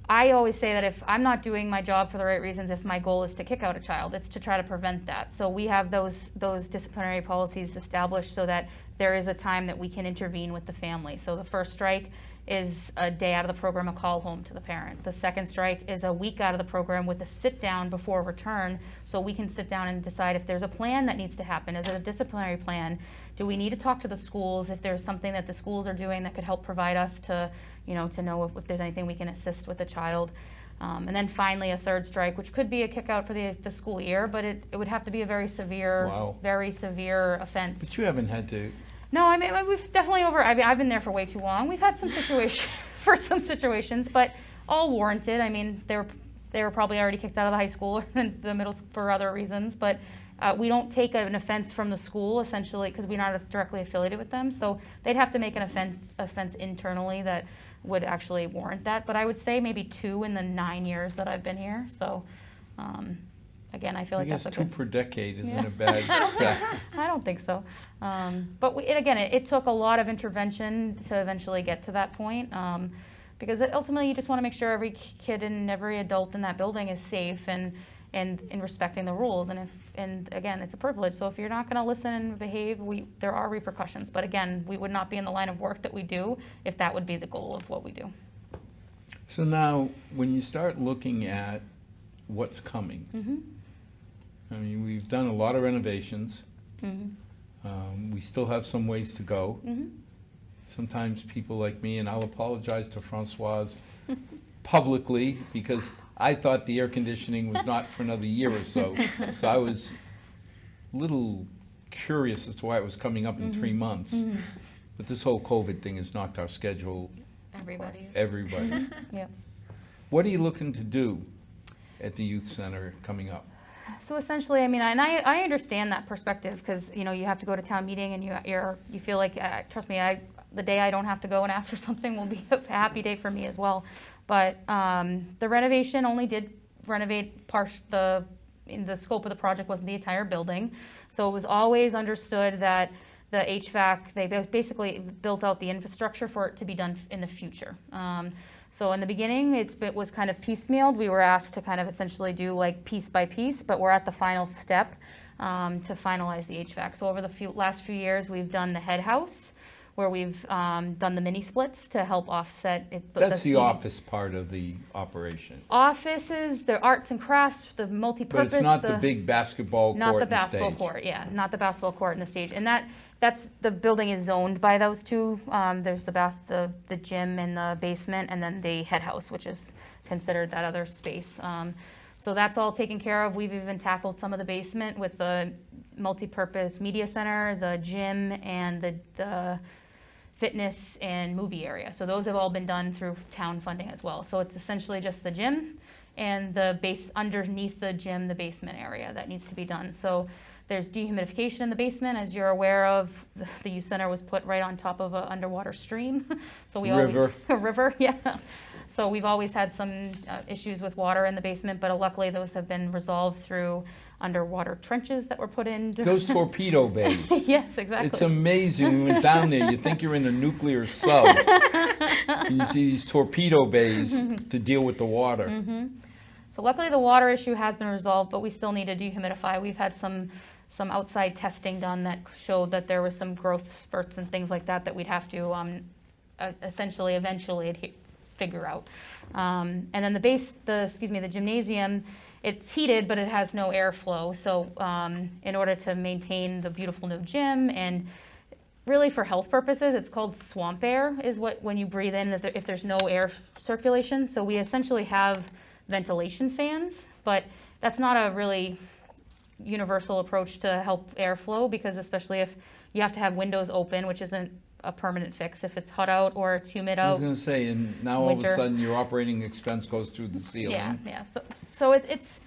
I always say that if I'm not doing my job for the right reasons, if my goal is to kick out a child, it's to try to prevent that. So we have those disciplinary policies established so that there is a time that we can intervene with the family. So the first strike is a day out of the program, a call home to the parent. The second strike is a week out of the program with a sit down before return, so we can sit down and decide if there's a plan that needs to happen. Is it a disciplinary plan? Do we need to talk to the schools if there's something that the schools are doing that could help provide us to know if there's anything we can assist with the child? And then finally a third strike, which could be a kick out for the school year, but it would have to be a very severe, very severe offense. But you haven't had to. No, I mean, we've definitely I've been there for way too long. We've had some situations, but all warranted. I mean, they were probably already kicked out of the high school or the middle for other reasons, but we don't take an offense from the school, essentially, because we're not directly affiliated with them. So they'd have to make an offense internally that would actually warrant that. But I would say maybe 2 in the 9 years that I've been here. So, again, I feel like that's a good... 2 per decade isn't a bad... I don't think so. But it took a lot of intervention to eventually get to that point, because ultimately you just want to make sure every kid and every adult in that building is safe and respecting the rules. And again, it's a privilege. So if you're not going to listen and behave, there are repercussions. But again, we would not be in the line of work that we do if that would be the goal of what we do. So now, when you start looking at what's coming, I mean, we've done a lot of renovations. We still have some ways to go. Sometimes people like me, and I'll apologize to Francoise publicly, because I thought the air conditioning was not for another year or so. So I was a little curious as to why it was coming up in 3 months. But this whole COVID thing has knocked our schedule. Everybody. Yep. What are you looking to do at the youth center coming up? So essentially, I mean, and I understand that perspective, because you have to go to town meeting and you feel like, trust me, the day I don't have to go and ask for something will be a happy day for me as well. But the renovation only did renovate in the scope of the project wasn't the entire building. So it was always understood that the HVAC, they basically built out the infrastructure for it to be done in the future. So in the beginning, it was kind of piecemealed. We were asked to kind of essentially do like piece by piece, but we're at the final step to finalize the HVAC. So over the last few years, we've done the head house, where we've done the mini splits to help offset it. That's the office part of the operation. Offices, the arts and crafts, the multi-purpose. But it's not the big basketball court Not the and basketball stage. court, yeah, not the basketball court and the stage. And that's the building is zoned by those two. There's the gym in the basement, and then the head house, which is considered that other space. So that's all taken care of. We've even tackled some of the basement with the multi-purpose media center, the gym, and the fitness and movie area. So those have all been done through town funding as well. So it's essentially just the gym and the base underneath the gym, the basement area that needs to be done. So there's dehumidification in the basement, as you're aware of. The youth center was put right on top of an underwater stream. So we River. a river, yeah. So we've always had some issues with water in the basement, but luckily those have been resolved through underwater trenches that were put in. Those torpedo bays. Yes, exactly. It's amazing. We went down there, you think you're in a nuclear sub. You see these torpedo bays to deal with the water. So luckily the water issue has been resolved, but we still need to dehumidify. We've had some outside testing done that showed that there was some growth spurts and things like that we'd have to eventually figure out. And then the gymnasium, it's heated, but it has no airflow. So in order to maintain the beautiful new gym, and really for health purposes, it's called swamp air, is what when you breathe in, if there's no air circulation. So we essentially have ventilation fans, but that's not a really universal approach to help airflow, because especially if you have to have windows open, which isn't a permanent fix if it's hot out or it's humid I was out. going to say, and now all of a Winter. sudden your operating expense goes through the ceiling. Yeah. So it's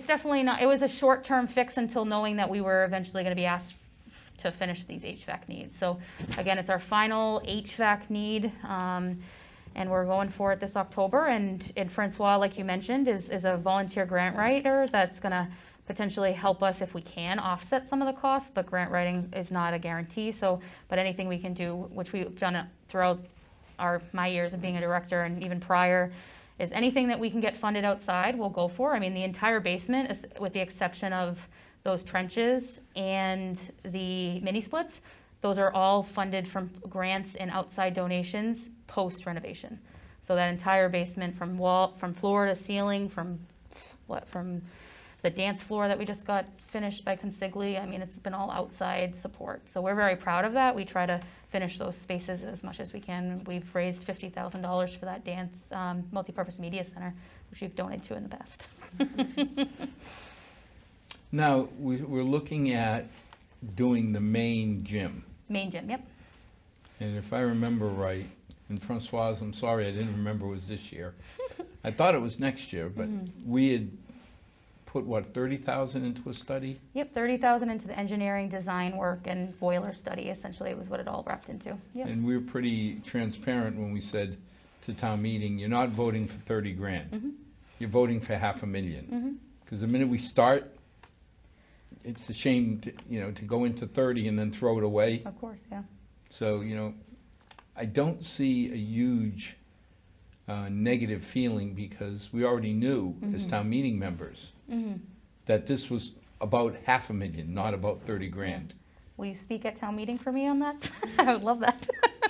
definitely not. It was a short-term fix until knowing that we were eventually going to be asked to finish these HVAC needs. So again, it's our final HVAC need, and we're going for it this October. And Francois, like you mentioned, is a volunteer grant writer that's going to potentially help us if we can offset some of the costs, but grant writing is not a guarantee. So, but anything we can do, which we've done throughout my years of being a director and even prior, is anything that we can get funded outside, we'll go for. I mean, the entire basement, is, with the exception of those trenches and the mini splits, those are all funded from grants and outside donations post renovation. So that entire basement, from floor to ceiling, from the dance floor that we just got finished by Consigli, I mean, it's been all outside support. So we're very proud of that. We try to finish those spaces as much as we can. We've raised $50,000 for that dance multipurpose media center, which we've donated to in the past. Now, we're looking at doing the main gym. Main gym, yep. And if I remember right, and Francoise, I'm sorry, I didn't remember it was this year. I thought it was next year, but we had put, what, 30,000 into a study? Yep, 30,000 into the engineering, design work, and boiler study. Essentially, it was what it all wrapped into. Yep. And we were pretty transparent when we said to town meeting, you're not voting for 30 grand. You're voting for $500,000. Because the minute we start, it's a shame to go into 30 and then throw it away. Of course, yeah. So, I don't see a huge negative feeling, because we already knew as town meeting members that this was about $500,000, not about 30 grand. Will you speak at town meeting for me on that? I would love that.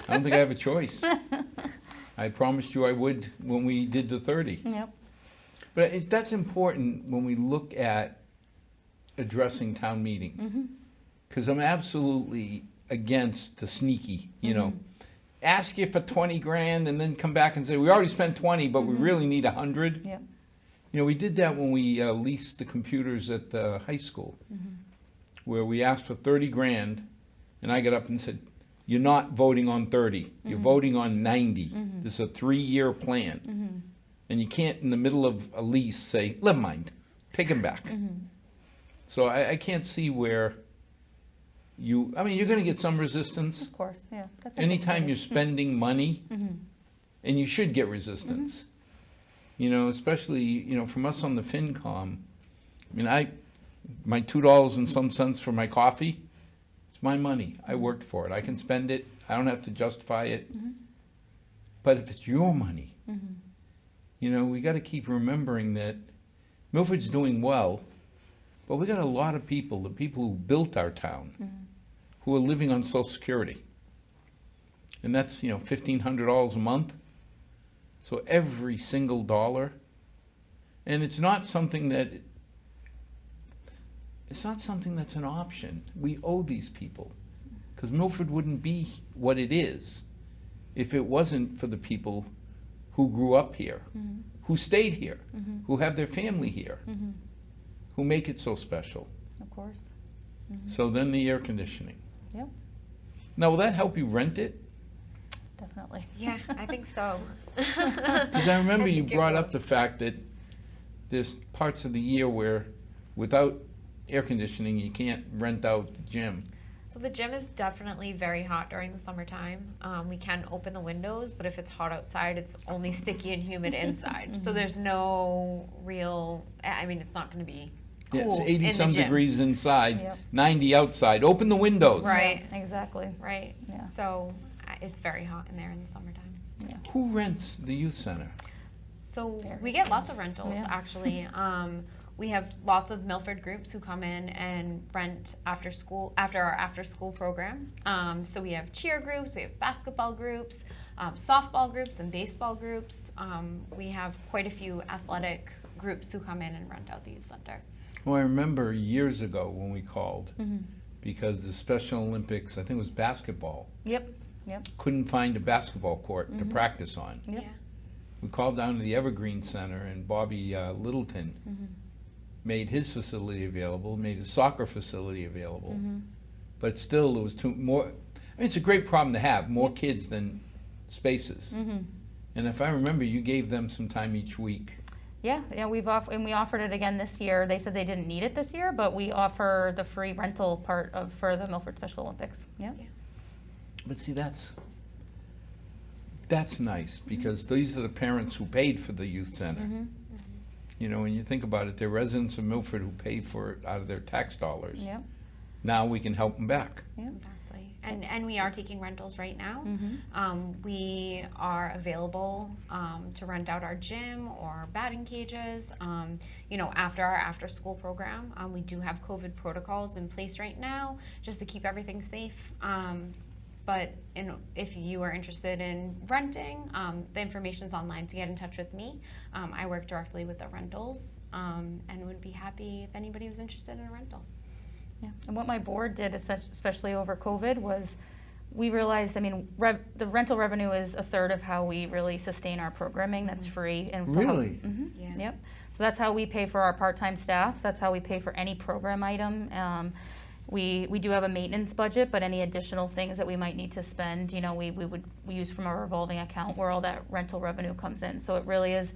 I don't think I have a choice. I promised you I would when we did the 30. Yep. But that's important when we look at addressing town meeting, because I'm absolutely against the sneaky, ask you for 20 grand and then come back and say, we already spent 20, but we really need 100. Yep. We did that when we leased the computers at the high school, where we asked for 30 grand, and I got up and said, you're not voting on 30, you're voting on 90. This is a 3-year plan. And you can't, in the middle of a lease, say, never mind, take them back. So I can't see where I mean, you're gonna get some resistance. Of course, yeah. That's Anytime you're anticipated. spending money, Mhm. and you should get resistance. You know, especially, you know, from us on the FinCom, I mean, my $2 and some cents for my coffee, it's my money. I worked for it. I can spend it. I don't have to justify it. But if it's your money, you know, we got to keep remembering that Milford's doing well, but we got a lot of people, the people who built our town, who are living on Social Security. And that's, you know, $1,500 a month. So every single dollar, and it's not something that's an option. We owe these people, because Milford wouldn't be what it is if it wasn't for the people who grew up here, who stayed here, who have their family here, who make it so special. Of course. So then the air conditioning. Yep, Now, will that help you rent it? definitely. Yeah, I think so. Because I remember you think it brought will. up the fact that there's parts of the year where without air conditioning, you can't rent out the gym. So the gym is definitely very hot during the summertime. We can open the windows, but if it's hot outside, it's only sticky and humid inside. So there's no real, I mean, it's not going to be Yeah, cool it's in 80 the some gym. degrees inside, Yep. 90 outside. Open the windows. Right. Yeah, exactly. Right. Yeah. So it's very hot in there in the summertime. Who rents the youth center? So Very we get lots of rentals, Yeah. actually. We have lots of Milford groups who come in and rent after our after school program. So we have cheer groups, we have basketball groups, softball groups, and baseball groups. We have quite a few athletic groups who come in and rent out the youth center. Well, I remember years ago when we called, because the Special Olympics, I think it was basketball, Yep. couldn't find a basketball court to practice on. Yep. Yeah. We called down to the Evergreen Center, and Bobby Littleton made his facility available, made his soccer facility available. But still, there was more. I mean, it's a great problem to have, more kids than spaces. And if I remember, you gave them some time each week. Yeah, we offered it again this year. They said they didn't need it this year, but we offer the free rental part for the Milford Special Olympics. Yeah. But see, that's nice, because these are the parents who paid for the youth center. You know, when you think about it, they're residents of Milford who pay for it out of their tax dollars. Yeah. Now we can help them back. Yeah. Exactly. And we are taking rentals right now. Mm-hmm. We are available to rent out our gym or batting cages. You know, after our after-school program, we do have COVID protocols in place right now just to keep everything safe. But if you are interested in renting, the information's online to get in touch with me. I work directly with the rentals and would be happy if anybody was interested in a rental. Yeah. And what my board did, especially over COVID, was we realized, I mean, the rental revenue is a third of how we really sustain our programming. That's free. And so Really? Yeah. Yep. So that's how we pay for our part-time staff. That's how we pay for any program item. We do have a maintenance budget, but any additional things that we might need to spend, you know, we use from a revolving account where all that rental revenue comes in. So it really is,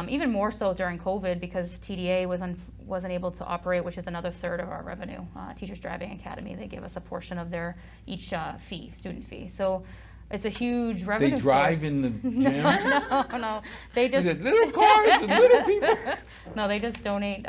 even more so during COVID, because TDA wasn't able to operate, which is another third of our revenue. Teachers Driving Academy, they give us a portion of their each student fee. So it's a huge revenue They drive source. in the gym? No. They Is just it little cars and little people? No, they just donate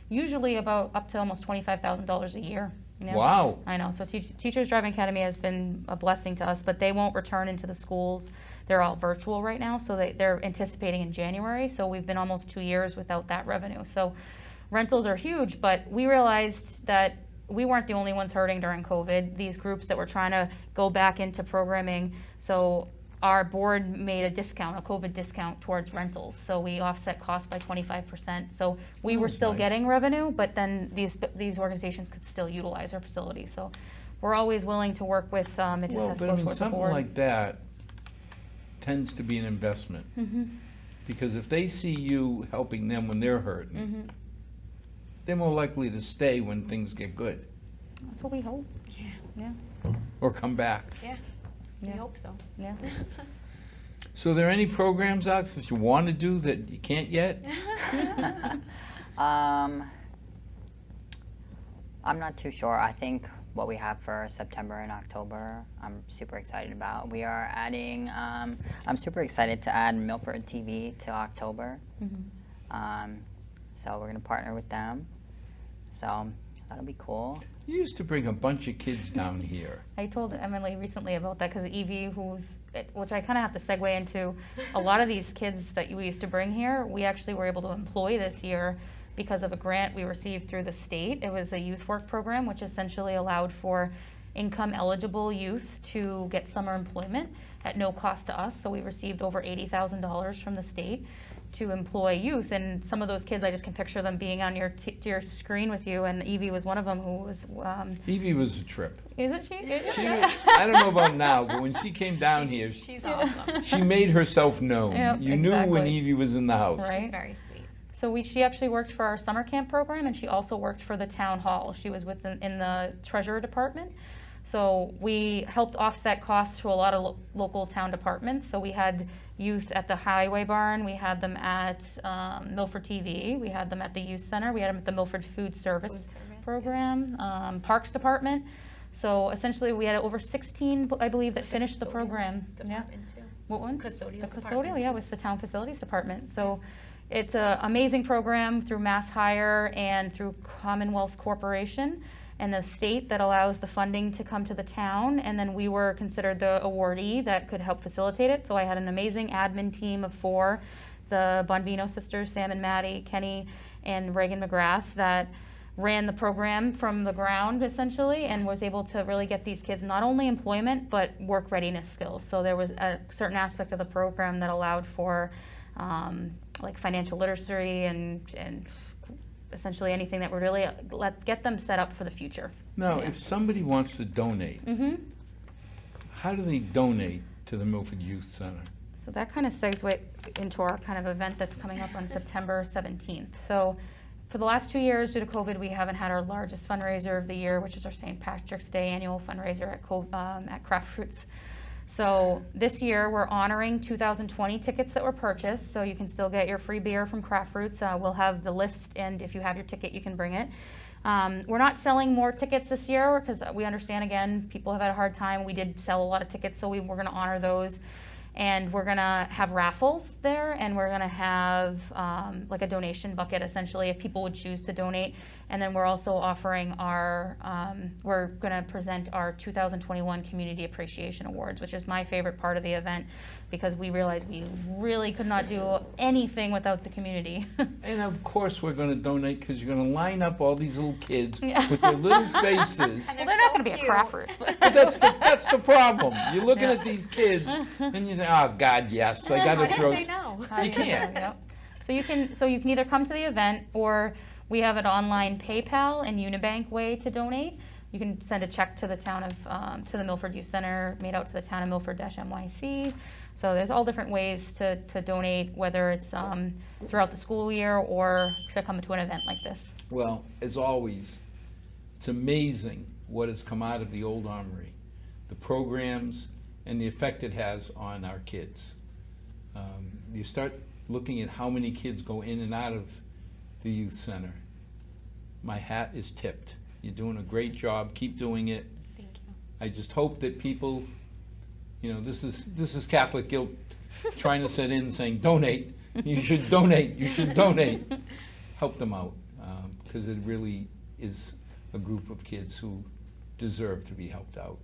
usually about up to almost $25,000 a year. Yeah. Wow. I know. So Teachers Driving Academy has been a blessing to us, but they won't return into the schools. They're all virtual right now, so they're anticipating in January. So we've been almost 2 years without that revenue. So rentals are huge, but we realized that we weren't the only ones hurting during COVID. These groups that were trying to go back into programming, so our board made a discount, a COVID discount towards rentals. So we offset costs by 25%. So we were That's still nice. getting revenue, but then these organizations could still utilize our facilities. So we're always willing to work with, it just Well, has to but go I mean, towards the something board. like that tends to be an investment. Because if they see you helping them when they're hurting, they're more likely to stay when things get good, That's what we hope. Yeah. Yeah, or come back. Yeah. We Yeah. hope so. yeah. So are there any programs, Alex, that you want to do that you can't yet? I'm not too sure. I think what we have for September and October, I'm super excited about. We are adding, I'm super excited to add Milford TV to October. So we're going to partner with them. So that'll be cool. You used to bring a bunch of kids down here. I told Emily recently about that because Evie, which I kind of have to segue into, a lot of these kids that we used to bring here, we actually were able to employ this year because of a grant we received through the state. It was a youth work program, which essentially allowed for income eligible youth to get summer employment at no cost to us. So we received over $80,000 from the state to employ youth, and some of those kids, I just can picture them being on your screen with you, and Evie was one of them who was... Evie was a trip. Isn't she? I don't know about now, but when she came down here, She's awesome. she made herself known. Yep, You knew when exactly. Evie was in the house. Right. She's very sweet. So she actually worked for our summer camp program, and she also worked for the town hall. She was in the treasurer department. So we helped offset costs to a lot of local town departments. So we had youth at the Highway Barn, we had them at Milford TV, we had them at the youth center, we had them at the Milford Food Service program, Parks Department. So essentially we had over 16, I believe, that finished the program. Department too. What one? Custodial The department, custodial, yeah, with the town facilities department. So it's an amazing program through Mass Hire and through Commonwealth Corporation and the state that allows the funding to come to the town. And then we were considered the awardee that could help facilitate it. So I had an amazing admin team of 4, the Bonvino sisters, Sam and Maddie, Kenny, and Reagan McGrath, that ran the program from the ground essentially and was able to really get these kids not only employment but work readiness skills. So there was a certain aspect of the program that allowed for like financial literacy and essentially anything that would really get them set up for the future. Now, Yeah. if somebody wants to donate, how do they donate to the Milford Youth Center? So that kind of segues into our kind of event that's coming up on September 17th. So for the last 2 years, due to COVID, we haven't had our largest fundraiser of the year, which is our St. Patrick's Day annual fundraiser at Craft Fruits. So this year, we're honoring 2020 tickets that were purchased, so you can still get your free beer from Craft Fruits. We'll have the list, and if you have your ticket, you can bring it. We're not selling more tickets this year because we understand, again, people have had a hard time. We did sell a lot of tickets, so we're going to honor those. And we're going to have raffles there, and we're going to have like a donation bucket, essentially, if people would choose to donate. And then we're also offering we're going to present our 2021 Community Appreciation Awards, which is my favorite part of the event because we realized we really could not do anything without the community. And of course, we're going to donate because you're going to line up all these little kids Yeah. with their little faces. Well, they're not going to be at Craft Fruits. But that's the problem. You're looking at these kids and you say, "Oh God, yes, I got to throw." Say no. You can't. Yep. So you can either come to the event, or we have an online PayPal and Unibank way to donate. You can send a check to the town of to the Milford Youth Center, made out to the town of Milford-NYC. So there's all different ways to donate, whether it's throughout the school year or to come to an event like this. Well, as always, it's amazing what has come out of the old armory, the programs and the effect it has on our kids. You start looking at how many kids go in and out of the youth center. My hat is tipped. You're doing a great job. Keep doing it. Thank you. I just hope that people, this is Catholic guilt trying to set in saying, donate. You should donate. You should donate. Help them out because it really is a group of kids who deserve to be helped out.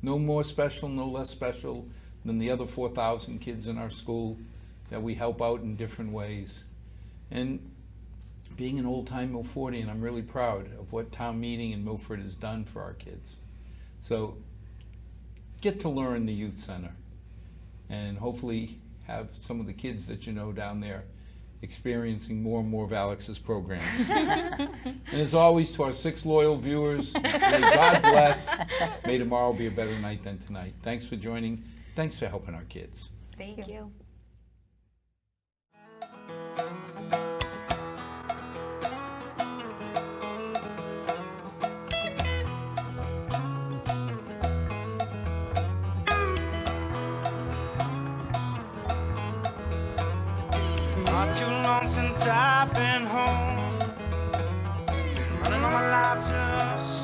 No more special, no less special than the other 4,000 kids in our school that we help out in different ways. And being an old-time Milfordian, I'm really proud of what town meeting in Milford has done for our kids. So get to learn the youth center and hopefully have some of the kids that you know down there experiencing more and more of Alex's programs. And as always, to our 6 loyal viewers, may God bless. May tomorrow be a better night than tonight. Thanks for joining. Thanks for helping our kids. Thank you. Not too long since I've been home. Been not just